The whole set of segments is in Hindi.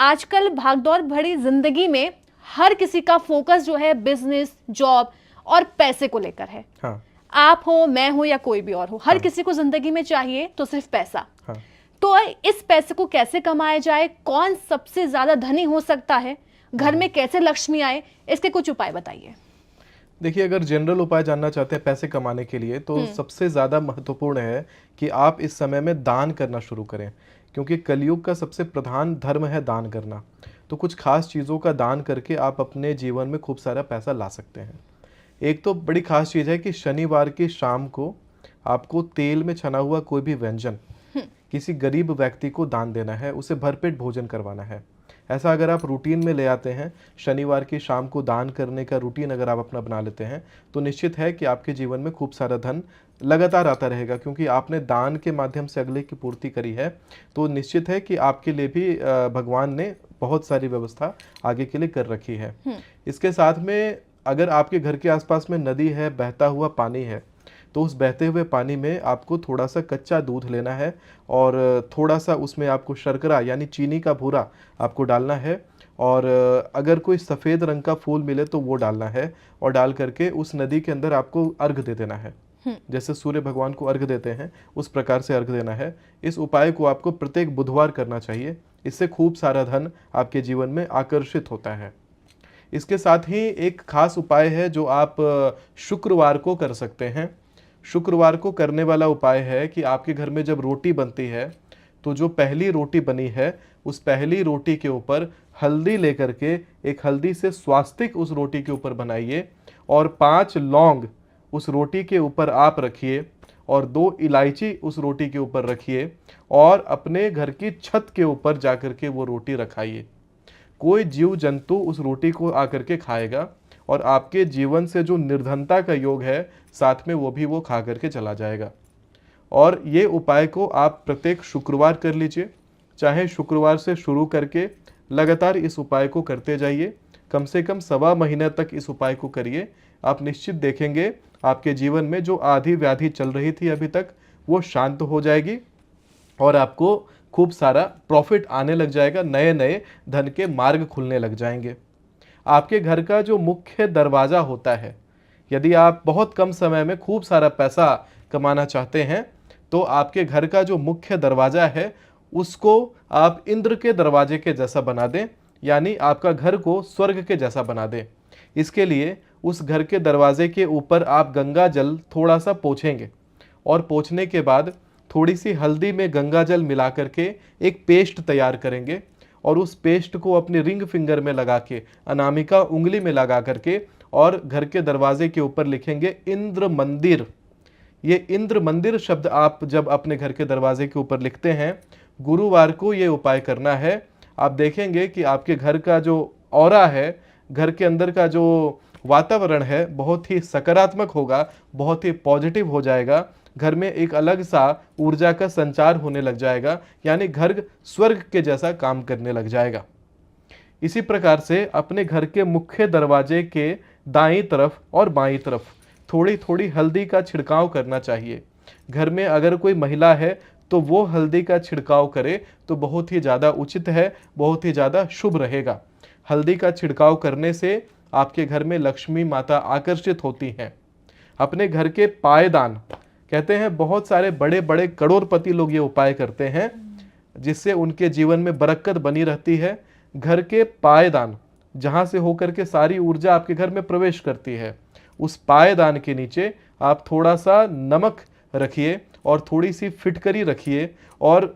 आजकल भागदौड़ भरी जिंदगी में हर किसी का फोकस जो है बिजनेस, जॉब और पैसे को लेकर है। हाँ। आप हो, मैं हो या कोई भी और हो, हर हाँ। किसी को जिंदगी में चाहिए तो सिर्फ पैसा। हाँ। तो इस पैसे को कैसे कमाया जाए, कौन सबसे ज्यादा धनी हो सकता है, घर में कैसे लक्ष्मी आए, इसके कुछ उपाय बताइए। देखिए, अगर जनरल उपाय जानना चाहते हैं पैसे कमाने के लिए तो सबसे ज़्यादा महत्वपूर्ण है कि आप इस समय में दान करना शुरू करें, क्योंकि कलयुग का सबसे प्रधान धर्म है दान करना। तो कुछ खास चीज़ों का दान करके आप अपने जीवन में खूब सारा पैसा ला सकते हैं। एक तो बड़ी खास चीज़ है कि शनिवार की शाम को आपको तेल में छना हुआ कोई भी व्यंजन किसी गरीब व्यक्ति को दान देना है, उसे भरपेट भोजन करवाना है। ऐसा अगर आप रूटीन में ले आते हैं, शनिवार की शाम को दान करने का रूटीन अगर आप अपना बना लेते हैं, तो निश्चित है कि आपके जीवन में खूब सारा धन लगातार आता रहेगा, क्योंकि आपने दान के माध्यम से अगले की पूर्ति करी है। तो निश्चित है कि आपके लिए भी भगवान ने बहुत सारी व्यवस्था आगे के लिए कर रखी है। इसके साथ में अगर आपके घर के आसपास में नदी है, बहता हुआ पानी है, तो उस बहते हुए पानी में आपको थोड़ा सा कच्चा दूध लेना है और थोड़ा सा उसमें आपको शर्करा यानी चीनी का भूरा आपको डालना है, और अगर कोई सफ़ेद रंग का फूल मिले तो वो डालना है, और डाल करके उस नदी के अंदर आपको अर्घ दे देना है। जैसे सूर्य भगवान को अर्घ देते हैं उस प्रकार से अर्घ देना है। इस उपाय को आपको प्रत्येक बुधवार करना चाहिए। इससे खूब सारा धन आपके जीवन में आकर्षित होता है। इसके साथ ही एक खास उपाय है जो आप शुक्रवार को कर सकते हैं। शुक्रवार को करने वाला उपाय है कि आपके घर में जब रोटी बनती है तो जो पहली रोटी बनी है उस पहली रोटी के ऊपर हल्दी लेकर के एक हल्दी से स्वास्तिक उस रोटी के ऊपर बनाइए, और 5 लौंग उस रोटी के ऊपर आप रखिए, और 2 इलायची उस रोटी के ऊपर रखिए, और अपने घर की छत के ऊपर जाकर के वो रोटी रखाइए। कोई जीव जंतु उस रोटी को आकर के खाएगा, और आपके जीवन से जो निर्धनता का योग है साथ में वो भी वो खा करके चला जाएगा। और ये उपाय को आप प्रत्येक शुक्रवार कर लीजिए। चाहे शुक्रवार से शुरू करके लगातार इस उपाय को करते जाइए, कम से कम 1.25 महीने तक इस उपाय को करिए। आप निश्चित देखेंगे आपके जीवन में जो आधी व्याधि चल रही थी अभी तक वो शांत हो जाएगी, और आपको खूब सारा प्रॉफिट आने लग जाएगा, नए नए धन के मार्ग खुलने लग जाएंगे। आपके घर का जो मुख्य दरवाज़ा होता है, यदि आप बहुत कम समय में खूब सारा पैसा कमाना चाहते हैं तो आपके घर का जो मुख्य दरवाज़ा है उसको आप इंद्र के दरवाजे के जैसा बना दें, यानी आपका घर को स्वर्ग के जैसा बना दें। इसके लिए उस घर के दरवाजे के ऊपर आप गंगा जल थोड़ा सा पोंछेंगे, और पोंछने के बाद थोड़ी सी हल्दी में गंगा जल मिला करके एक पेस्ट तैयार करेंगे, और उस पेस्ट को अपने रिंग फिंगर में लगा के, अनामिका उंगली में लगा करके, और घर के दरवाजे के ऊपर लिखेंगे इंद्र मंदिर। ये इंद्र मंदिर शब्द आप जब अपने घर के दरवाजे के ऊपर लिखते हैं, गुरुवार को ये उपाय करना है। आप देखेंगे कि आपके घर का जो ऑरा है, घर के अंदर का जो वातावरण है बहुत ही सकारात्मक होगा, बहुत ही पॉजिटिव हो जाएगा। घर में एक अलग सा ऊर्जा का संचार होने लग जाएगा, यानी घर स्वर्ग के जैसा काम करने लग जाएगा। इसी प्रकार से अपने घर के मुख्य दरवाजे के दाईं तरफ और बाईं तरफ थोड़ी थोड़ी हल्दी का छिड़काव करना चाहिए। घर में अगर कोई महिला है तो वो हल्दी का छिड़काव करे तो बहुत ही ज़्यादा उचित है, बहुत ही ज़्यादा शुभ रहेगा। हल्दी का छिड़काव करने से आपके घर में लक्ष्मी माता आकर्षित होती हैं। अपने घर के पायदान, कहते हैं बहुत सारे बड़े बड़े करोड़पति लोग ये उपाय करते हैं जिससे उनके जीवन में बरकत बनी रहती है। घर के पायदान जहाँ से होकर के सारी ऊर्जा आपके घर में प्रवेश करती है, उस पायदान के नीचे आप थोड़ा सा नमक रखिए और थोड़ी सी फिटकरी रखिए, और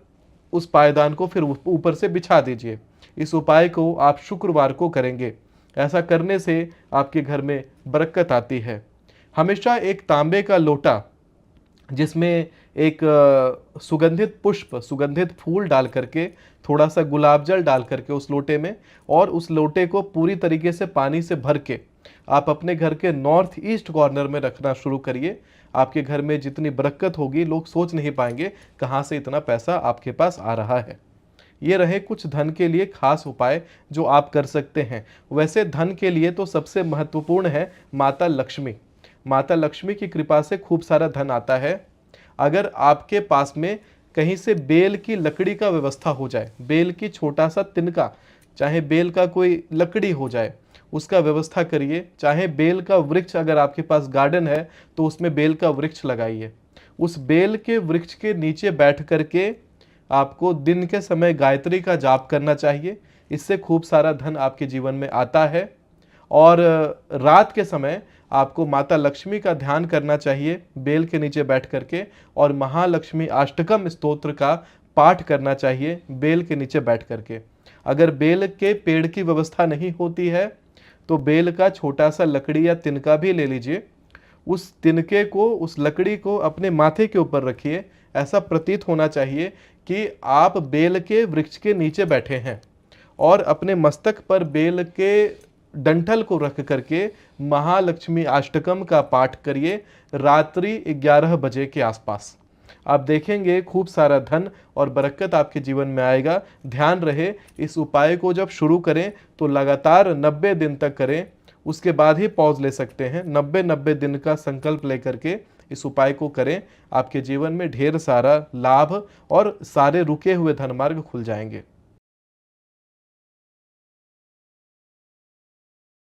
उस पायदान को फिर ऊपर से बिछा दीजिए। इस उपाय को आप शुक्रवार को करेंगे। ऐसा करने से आपके घर में बरकत आती है। हमेशा एक तांबे का लोटा जिसमें एक सुगंधित पुष्प, सुगंधित फूल डाल करके, थोड़ा सा गुलाब जल डाल करके उस लोटे में, और उस लोटे को पूरी तरीके से पानी से भर के आप अपने घर के नॉर्थ ईस्ट कॉर्नर में रखना शुरू करिए। आपके घर में जितनी बरकत होगी लोग सोच नहीं पाएंगे कहाँ से इतना पैसा आपके पास आ रहा है। ये रहे कुछ धन के लिए खास उपाय जो आप कर सकते हैं। वैसे धन के लिए तो सबसे महत्वपूर्ण है माता लक्ष्मी। माता लक्ष्मी की कृपा से खूब सारा धन आता है। अगर आपके पास में कहीं से बेल की लकड़ी का व्यवस्था हो जाए, बेल की छोटा सा तिनका, चाहे बेल का कोई लकड़ी हो जाए, उसका व्यवस्था करिए। चाहे बेल का वृक्ष, अगर आपके पास गार्डन है तो उसमें बेल का वृक्ष लगाइए। उस बेल के वृक्ष के नीचे बैठ करके आपको दिन के समय गायत्री का जाप करना चाहिए। इससे खूब सारा धन आपके जीवन में आता है। और रात के समय आपको माता लक्ष्मी का ध्यान करना चाहिए बेल के नीचे बैठ करके, और महालक्ष्मी अष्टकम स्तोत्र का पाठ करना चाहिए बेल के नीचे बैठ करके। अगर बेल के पेड़ की व्यवस्था नहीं होती है तो बेल का छोटा सा लकड़ी या तिनका भी ले लीजिए, उस तिनके को, उस लकड़ी को अपने माथे के ऊपर रखिए। ऐसा प्रतीत होना चाहिए कि आप बेल के वृक्ष के नीचे बैठे हैं, और अपने मस्तक पर बेल के डंठल को रख करके महालक्ष्मी अष्टकम का पाठ करिए रात्रि 11 बजे के आसपास। आप देखेंगे खूब सारा धन और बरकत आपके जीवन में आएगा। ध्यान रहे, इस उपाय को जब शुरू करें तो लगातार 90 दिन तक करें, उसके बाद ही पॉज ले सकते हैं। 90 दिन का संकल्प लेकर के इस उपाय को करें, आपके जीवन में ढेर सारा लाभ और सारे रुके हुए धन मार्ग खुल जाएंगे।